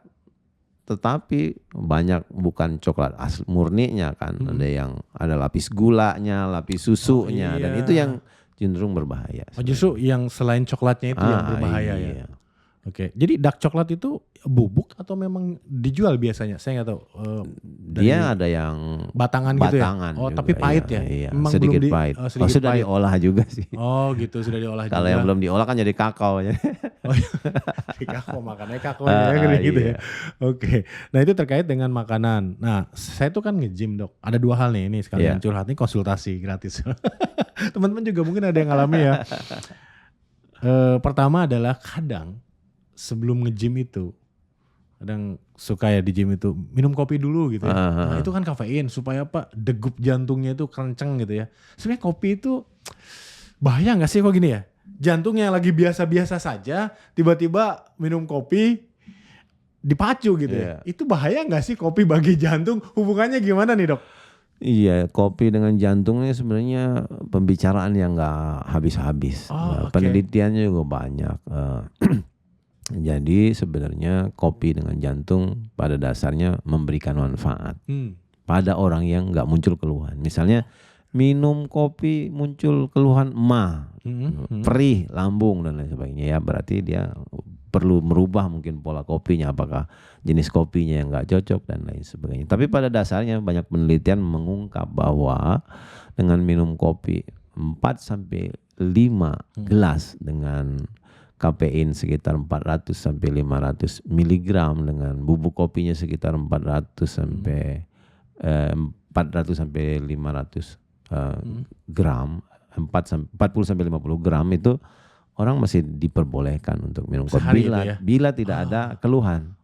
tetapi banyak bukan coklat asli murninya kan. Ada lapis gulanya, lapis susunya dan itu yang cenderung berbahaya. Justru yang selain coklatnya itu yang berbahaya ya. Oke, jadi dark coklat itu bubuk atau memang dijual biasanya? Saya nggak tahu. Dia ada yang batangan gitu ya. Oh, juga, tapi pahit ya? Iya, sedikit pahit. Sudah pahit. Diolah juga sih. Oh gitu, sudah diolah juga. Kalau yang belum diolah kan jadi kakao. Oh, jadi kakao, makannya kakao gitu ya. Oke, nah itu terkait dengan makanan. Nah, saya tuh kan nge-gym dok. Ada 2 hal nih, ini sekalian curhat nih, konsultasi gratis. Teman-teman juga mungkin ada yang ngalami ya. Pertama adalah kadang sebelum nge-gym itu, kadang suka ya di gym itu minum kopi dulu gitu ya. Nah itu kan kafein supaya apa, degup jantungnya itu kenceng gitu ya. Sebenarnya kopi itu bahaya gak sih kok gini ya? Jantungnya lagi biasa-biasa saja, tiba-tiba minum kopi dipacu gitu ya. Itu bahaya gak sih kopi bagi jantung? Hubungannya gimana nih dok? Iya, kopi dengan jantungnya sebenarnya pembicaraan yang gak habis-habis. Penelitiannya juga banyak. Jadi sebenarnya kopi dengan jantung pada dasarnya memberikan manfaat pada orang yang nggak muncul keluhan. Misalnya minum kopi muncul keluhan perih, lambung dan lain sebagainya, ya berarti dia perlu merubah mungkin pola kopinya, apakah jenis kopinya yang nggak cocok dan lain sebagainya. Tapi pada dasarnya banyak penelitian mengungkap bahwa dengan minum kopi 4 sampai 5 gelas dengan kafein sekitar 400 sampai 500 miligram, dengan bubuk kopinya sekitar 400 sampai 500 gram, 40 sampai 50 gram itu orang masih diperbolehkan untuk minum kopi bila tidak ada keluhan.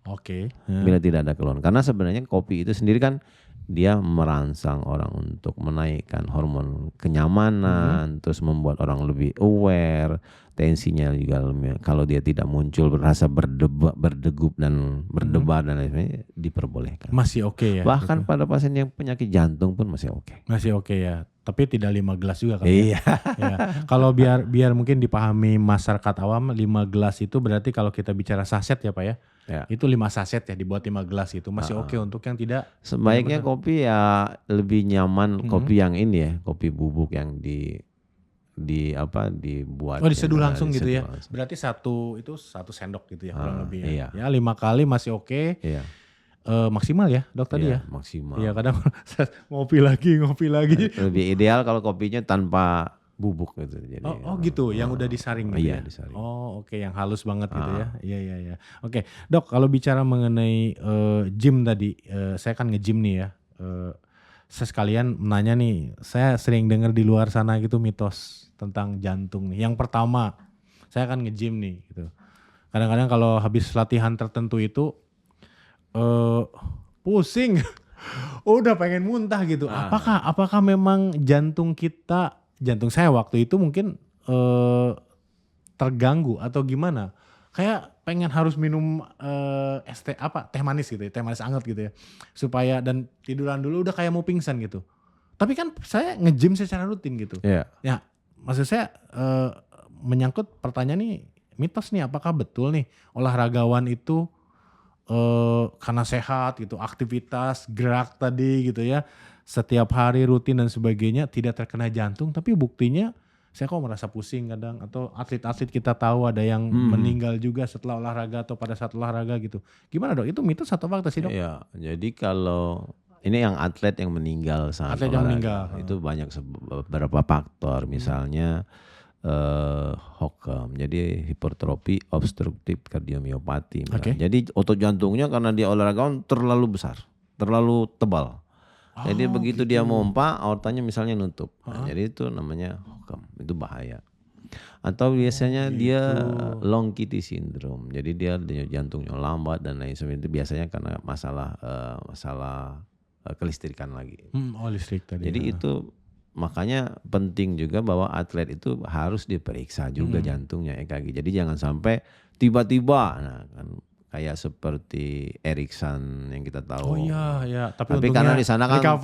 Bila tidak ada keluhan. Karena sebenarnya kopi itu sendiri kan dia merangsang orang untuk menaikkan hormon kenyamanan, terus membuat orang lebih aware, tensinya juga kalau dia tidak muncul berasa berdegup dan berdebar dan lain sebagainya, diperbolehkan. Masih oke ya. Bahkan gitu. Pada pasien yang penyakit jantung pun masih oke. Masih oke ya. Tapi tidak 5 gelas juga kan. Iya. Ya. Kalau biar mungkin dipahami masyarakat awam, 5 gelas itu berarti kalau kita bicara saset ya Pak ya. Ya. Itu 5 saset ya, dibuat 5 gelas itu masih oke untuk yang tidak. Sebaiknya kopi ya lebih nyaman kopi yang ini ya, kopi bubuk yang dibuat. Oh, diseduh langsung gitu ya. Berarti 1 sendok gitu ya kurang lebih ya. Iya. Ya 5 kali masih oke. Iya. Maksimal ya dok tadi ya? Maksimal. Iya, kadang ngopi lagi. Lebih ideal kalau kopinya tanpa bubuk gitu. Jadi, gitu, yang udah disaring gitu ya? Disaring. Oke, yang halus banget gitu ya. Iya. Oke, dok kalau bicara mengenai gym tadi, saya kan nge-gym nih ya. Saya sekalian menanya nih, saya sering dengar di luar sana gitu mitos tentang jantung nih. Yang pertama, saya kan nge-gym nih gitu. Kadang-kadang kalau habis latihan tertentu itu pusing, udah pengen muntah gitu. Apakah memang jantung saya waktu itu mungkin terganggu atau gimana? Kayak pengen harus minum teh manis gitu ya, teh manis anget gitu ya, supaya dan tiduran dulu udah kayak mau pingsan gitu. Tapi kan saya nge-gym secara rutin gitu. Yeah. Ya, maksud saya menyangkut pertanyaan nih, mitos nih, apakah betul nih olahragawan itu karena sehat gitu, aktivitas, gerak tadi gitu ya, setiap hari rutin dan sebagainya tidak terkena jantung, tapi buktinya saya kok merasa pusing kadang, atau atlet-atlet kita tahu ada yang meninggal juga setelah olahraga atau pada saat olahraga gitu. Gimana dok? Itu mitos atau fakta sih dok? Iya, jadi kalau ini yang atlet yang meninggal saat Atlet yang olahraga. meninggal. Itu banyak beberapa faktor, misalnya HOCM, jadi hipertrofi obstruktif kardiomyopati. Jadi otot jantungnya karena dia olahraga terlalu besar, terlalu tebal. Jadi begitu dia mompa, aortanya misalnya nutup. Nah, jadi itu namanya HOCM, itu bahaya. Atau biasanya dia long QT syndrome, jadi dia jantungnya lambat dan lain sebagainya. Itu biasanya karena masalah kelistrikan lagi. Listrik tadi. Jadi itu makanya penting juga bahwa atlet itu harus diperiksa juga jantungnya EKG. Jadi jangan sampai tiba-tiba, nah kan kayak seperti Erikson yang kita tahu. Oh iya. Tapi karena di sana kan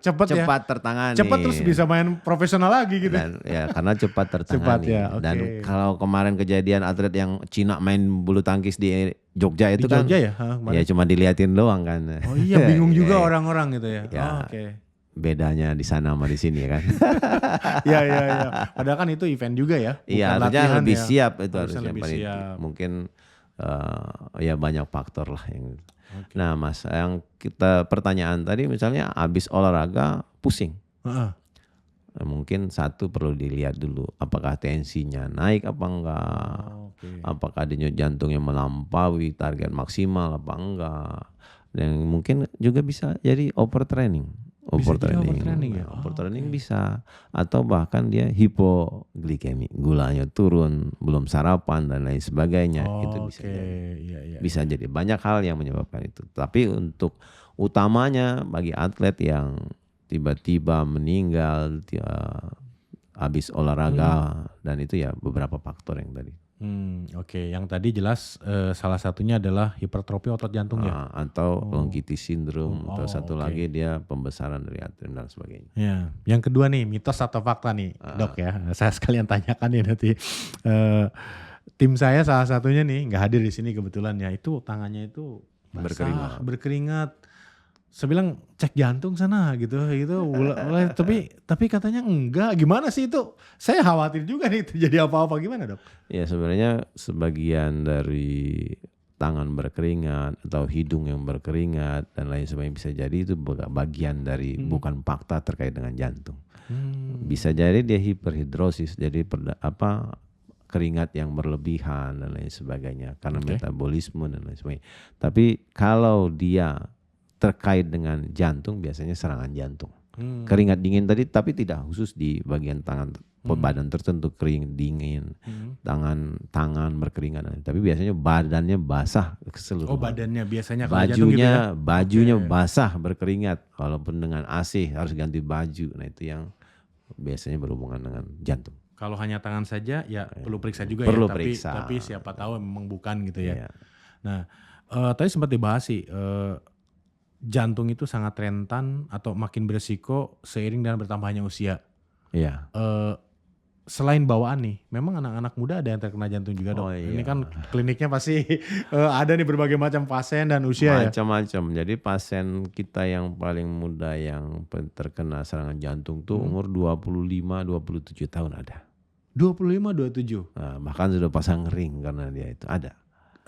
cepat tertangani. Cepat terus bisa main profesional lagi gitu. Dan, ya karena cepat tertangani. Dan kalau kemarin kejadian atlet yang Cina main bulu tangkis di Jogja itu kan. Ya cuma diliatin doang kan. Oh iya, bingung juga orang-orang gitu ya. Bedanya di sana sama di sini kan. Iya. Padahal kan itu event juga ya. Iya, harusnya lebih siap itu harusnya lebih siap. Mungkin ya banyak faktor lah yang. Nah, Mas, yang kita pertanyaan tadi misalnya habis olahraga pusing. Mungkin satu perlu dilihat dulu apakah tensinya naik apa enggak. Apakah denyut jantungnya melampaui target maksimal apa enggak. Dan mungkin juga bisa jadi overtraining. Overtraining bisa, atau bahkan dia hipoglikemi, gulanya turun, belum sarapan dan lain sebagainya. Itu bisa jadi. Bisa jadi banyak hal yang menyebabkan itu. Tapi untuk utamanya bagi atlet yang tiba-tiba meninggal habis olahraga dan itu ya beberapa faktor yang tadi. Yang tadi jelas salah satunya adalah hipertrofi otot jantung ya, atau long QT syndrome, atau satu lagi dia pembesaran dari atrium dan sebagainya. Ya, yang kedua nih mitos atau fakta nih dok ya, saya sekalian tanyakan ya nanti. Tim saya salah satunya nih nggak hadir di sini kebetulan ya, itu tangannya itu basah, berkeringat. Saya bilang cek jantung sana gitu. Tapi katanya enggak. Gimana sih itu? Saya khawatir juga nih terjadi apa-apa, gimana dok? Ya sebenarnya sebagian dari tangan berkeringat atau hidung yang berkeringat dan lain sebagainya bisa jadi itu bagian dari bukan fakta terkait dengan jantung. Bisa jadi dia hiperhidrosis, jadi keringat yang berlebihan dan lain sebagainya karena metabolisme dan lain sebagainya. Tapi kalau dia terkait dengan jantung biasanya serangan jantung. Keringat dingin tadi tapi tidak khusus di bagian tangan badan tertentu kering dingin, tangan berkeringat, tapi biasanya badannya basah keseluruhan. Badannya biasanya bajunya basah berkeringat, walaupun dengan AC harus ganti baju. Nah itu yang biasanya berhubungan dengan jantung. Kalau hanya tangan saja ya perlu periksa juga tapi siapa tahu memang bukan gitu ya. Nah tadi sempat dibahas sih. Jantung itu sangat rentan atau makin beresiko seiring dengan bertambahnya usia. Iya. Selain bawaan nih, memang anak-anak muda ada yang terkena jantung juga dok. Ini kan kliniknya pasti ada nih berbagai macam pasien dan usia macam-macam. Jadi pasien kita yang paling muda yang terkena serangan jantung tuh umur 25-27 tahun ada. 25-27? Nah, bahkan sudah pasang ring karena dia itu ada.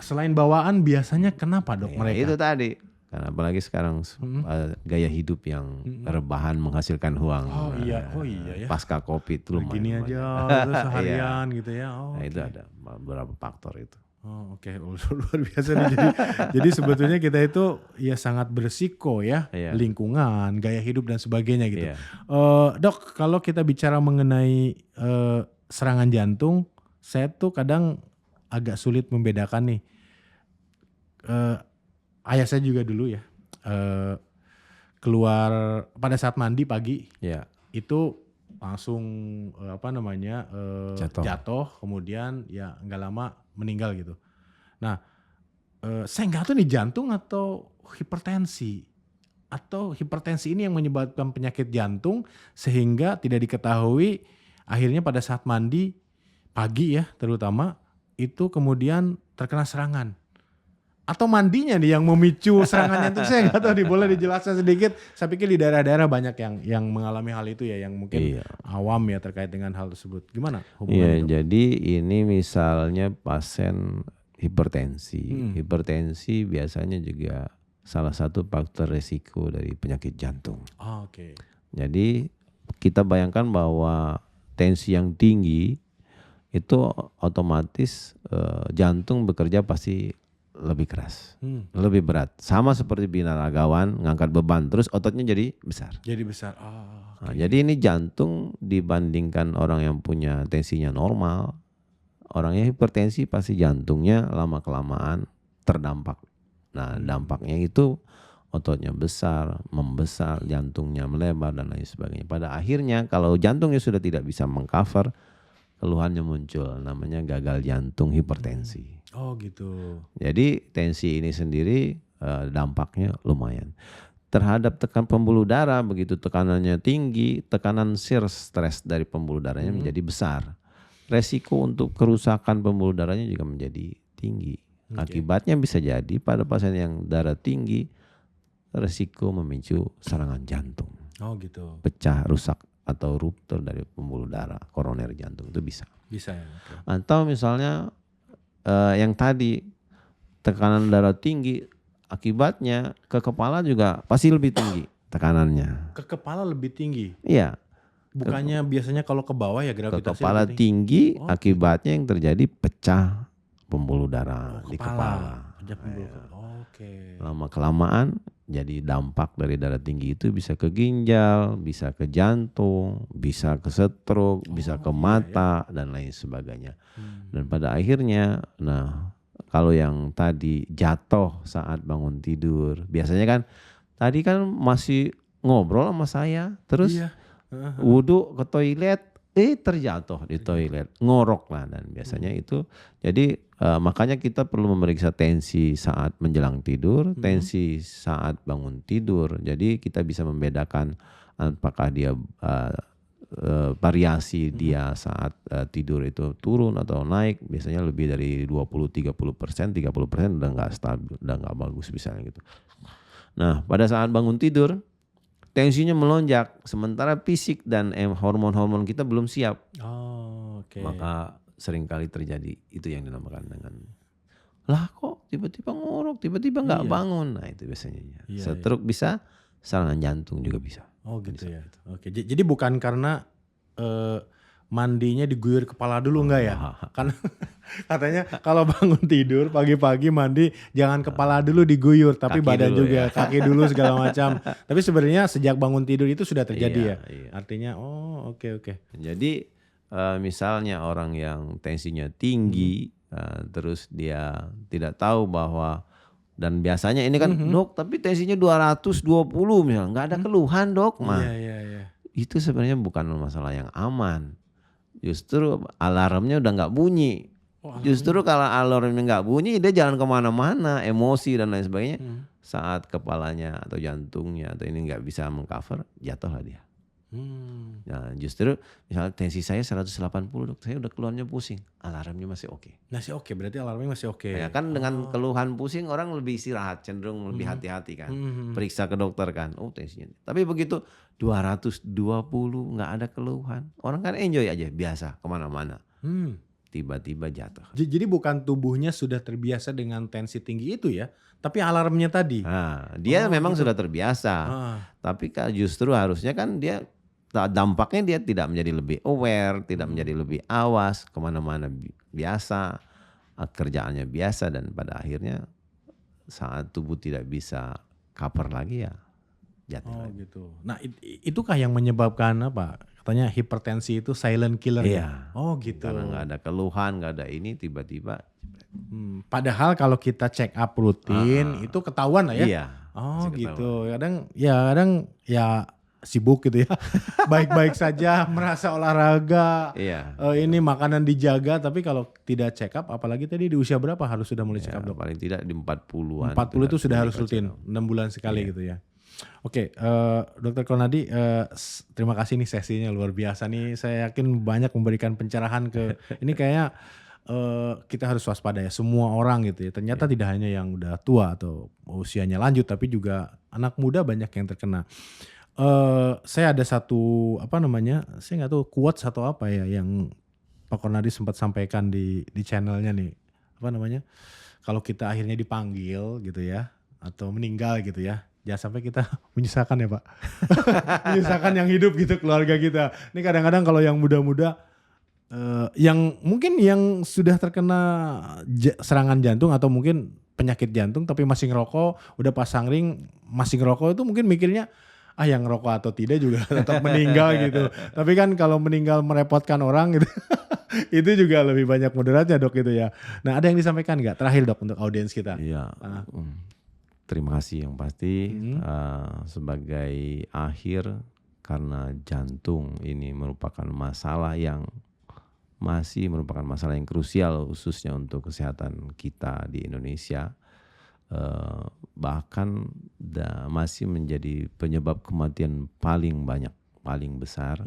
Selain bawaan biasanya kenapa dok mereka? Itu tadi. Karena apalagi sekarang gaya hidup yang rebahan menghasilkan uang. Iya ya. Pasca COVID itu lumayan. Gini aja terus seharian gitu ya. Nah itu ada beberapa faktor itu. Luar biasa nih. Jadi sebetulnya kita itu ya sangat beresiko ya. Lingkungan, gaya hidup dan sebagainya gitu. Dok, kalau kita bicara mengenai serangan jantung, saya tuh kadang agak sulit membedakan nih. Ayah saya juga dulu ya keluar pada saat mandi pagi, itu langsung jatuh, kemudian ya nggak lama meninggal gitu. Nah, saya nggak tahu nih jantung atau hipertensi ini yang menyebabkan penyakit jantung sehingga tidak diketahui, akhirnya pada saat mandi pagi ya terutama itu kemudian terkena serangan. Atau mandinya nih yang memicu serangan jantung, saya nggak tahu nih, boleh dijelaskan sedikit. Saya pikir di daerah-daerah banyak yang mengalami hal itu ya, yang mungkin awam ya terkait dengan hal tersebut. Gimana hubungannya? Jadi ini misalnya pasien hipertensi biasanya juga salah satu faktor resiko dari penyakit jantung. Oke. Jadi kita bayangkan bahwa tensi yang tinggi itu otomatis jantung bekerja pasti lebih keras, lebih berat. Sama seperti binaragawan ngangkat beban, terus ototnya jadi besar. Jadi besar. Nah, jadi ini jantung dibandingkan orang yang punya tensinya normal, orang yang hipertensi pasti jantungnya lama-kelamaan terdampak. Nah, dampaknya itu ototnya besar, membesar, jantungnya melebar dan lain sebagainya. Pada akhirnya kalau jantungnya sudah tidak bisa mengcover, keluhannya muncul, namanya gagal jantung hipertensi. Oh gitu. Jadi tensi ini sendiri dampaknya lumayan. Terhadap tekan pembuluh darah, begitu tekanannya tinggi, tekanan shear stress dari pembuluh darahnya menjadi besar. Resiko untuk kerusakan pembuluh darahnya juga menjadi tinggi. Akibatnya bisa jadi pada pasien yang darah tinggi, resiko memicu serangan jantung. Oh gitu. Pecah, rusak atau ruptur dari pembuluh darah koroner jantung itu bisa. Bisa ya. Okay. Atau misalnya yang tadi tekanan darah tinggi, akibatnya ke kepala juga pasti lebih tinggi tekanannya. Ke kepala lebih tinggi? Iya. Bukannya biasanya kalau ke bawah ya Ke gravitasinya kepala lebih tinggi, akibatnya yang terjadi pecah pembuluh darah di kepala. Oke. Lama-kelamaan jadi dampak dari darah tinggi itu bisa ke ginjal, bisa ke jantung, bisa ke stroke, bisa ke mata dan lain sebagainya. Dan pada akhirnya, nah kalau yang tadi jatuh saat bangun tidur, biasanya kan tadi kan masih ngobrol sama saya, terus wudhu ke toilet, terjatuh di toilet, ngorok lah, dan biasanya itu jadi makanya kita perlu memeriksa tensi saat menjelang tidur, tensi saat bangun tidur. Jadi kita bisa membedakan apakah dia variasi dia saat tidur itu turun atau naik. Biasanya lebih dari 20-30%, 30% udah nggak stabil, udah nggak bagus misalnya gitu. Nah pada saat bangun tidur tensinya melonjak, sementara fisik dan hormon-hormon kita belum siap. Maka seringkali terjadi itu yang dinamakan dengan lah kok tiba-tiba ngorok, tiba-tiba nggak bangun. Nah itu biasanya. Stroke bisa, serangan jantung juga bisa. Oh gitu ya. Oke, jadi bukan karena mandinya diguyur kepala dulu enggak ya? Kan katanya kalau bangun tidur pagi-pagi mandi jangan kepala dulu diguyur, tapi Kaki badan dulu juga, kaki dulu segala macam. Tapi sebenarnya sejak bangun tidur itu sudah terjadi ya. Iya. Artinya oke. Jadi misalnya orang yang tensinya tinggi, terus dia tidak tahu bahwa, dan biasanya ini kan dok tapi tensinya 220 misalnya, nggak ada keluhan dok, Iya. itu sebenarnya bukan masalah yang aman. Justru alarmnya udah nggak bunyi. Justru kalau alarmnya nggak bunyi, dia jalan kemana-mana, emosi dan lain sebagainya. Saat kepalanya atau jantungnya atau ini nggak bisa mengcover, jatuhlah dia. Nah justru misalnya tensi saya 180 dok, saya udah keluhannya pusing, alarmnya masih oke. Masih oke, berarti alarmnya masih oke. Ya kan dengan keluhan pusing orang lebih istirahat, cenderung lebih hati-hati kan. Periksa ke dokter kan, tensinya. Tapi begitu 220 nggak ada keluhan, orang kan enjoy aja, biasa kemana-mana. Tiba-tiba jatuh. Jadi bukan tubuhnya sudah terbiasa dengan tensi tinggi itu ya, tapi alarmnya tadi. Nah, dia memang sudah terbiasa. Tapi justru harusnya kan dia dampaknya dia tidak menjadi lebih aware, tidak menjadi lebih awas, kemana-mana biasa, kerjaannya biasa, dan pada akhirnya saat tubuh tidak bisa cover lagi ya jatuh lagi. Gitu. Nah itukah yang menyebabkan apa? Katanya hipertensi itu silent killer. Iya. Gitu. Karena nggak ada keluhan, nggak ada ini, tiba-tiba. Padahal kalau kita check up rutin itu ketahuan lah ya. Iya. Gitu. Kadang ya sibuk gitu ya. Baik-baik saja, merasa olahraga. Iya. Ini makanan dijaga, tapi kalau tidak check up, apalagi tadi di usia berapa harus sudah mulai check up dok? Paling tidak di 40-an. 40 itu sudah harus rutin, 6 bulan sekali gitu ya. Oke, Dokter Konadi, terima kasih nih sesinya luar biasa nih. Saya yakin banyak memberikan pencerahan ke ini kayaknya kita harus waspada ya, semua orang gitu ya. Ternyata tidak hanya yang udah tua atau usianya lanjut, tapi juga anak muda banyak yang terkena. Saya ada satu saya nggak tahu quotes atau apa ya yang Pak Konadi sempat sampaikan di channelnya nih, kalau kita akhirnya dipanggil gitu ya, atau meninggal gitu ya. Jangan sampai kita menyusahkan ya Pak. Menyusahkan yang hidup gitu, keluarga kita. Ini kadang-kadang kalau yang muda-muda, yang mungkin yang sudah terkena serangan jantung atau mungkin penyakit jantung tapi masih ngerokok, udah pasang ring masih ngerokok, itu mungkin mikirnya yang ngerokok atau tidak juga tetap meninggal gitu. Tapi kan kalau meninggal merepotkan orang gitu, itu juga lebih banyak mudaratnya Dok gitu ya. Nah ada yang disampaikan nggak terakhir Dok untuk audiens kita? Iya. Terima kasih yang pasti sebagai akhir, karena jantung ini merupakan masalah yang masih merupakan masalah yang krusial khususnya untuk kesehatan kita di Indonesia, bahkan masih menjadi penyebab kematian paling banyak, paling besar.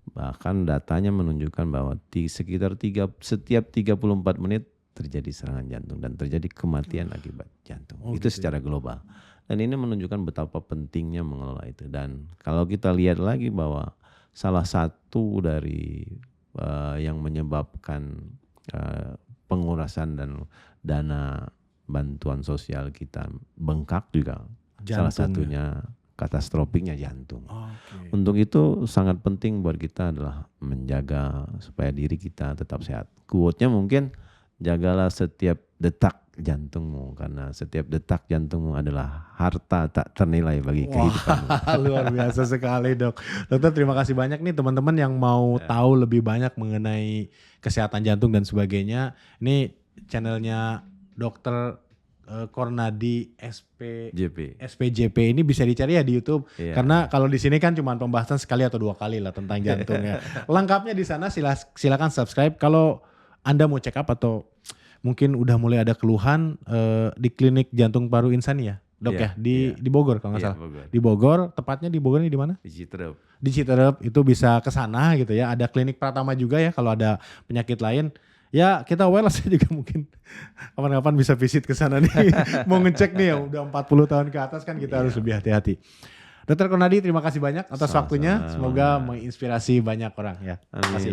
Bahkan datanya menunjukkan bahwa sekitar setiap 34 menit terjadi serangan jantung dan terjadi kematian akibat jantung. Itu gitu secara global. Dan ini menunjukkan betapa pentingnya mengelola itu. Dan kalau kita lihat lagi bahwa salah satu dari yang menyebabkan pengurasan dan dana bantuan sosial kita bengkak juga, salah satunya katastrofiknya jantung. Untuk itu sangat penting buat kita adalah menjaga supaya diri kita tetap sehat. Quote-nya mungkin, jagalah setiap detak jantungmu, karena setiap detak jantungmu adalah harta tak ternilai bagi kehidupanmu. Luar biasa sekali Dok. Dokter terima kasih banyak nih teman-teman yang mau tahu lebih banyak mengenai kesehatan jantung dan sebagainya. Ini channelnya Dokter Kornadi SPJP ini bisa dicari ya di YouTube. Karena kalau di sini kan cuma pembahasan sekali atau 2 kali lah tentang jantungnya. Lengkapnya di sana silakan subscribe. Kalau Anda mau check up atau mungkin udah mulai ada keluhan di klinik jantung paru Insani ya Dok ya di Bogor kalau nggak salah. Bogor. Di Bogor, tepatnya di Bogor ini di mana? Di Citerep. Di Citerep itu bisa ke sana gitu ya. Ada klinik Pratama juga ya kalau ada penyakit lain. Ya kita wellness juga mungkin kapan-kapan bisa visit ke sana nih. Mau ngecek nih ya udah 40 tahun ke atas kan kita harus lebih hati-hati. Dokter Kornadi terima kasih banyak atas waktunya. Semoga menginspirasi banyak orang ya. Terima kasih.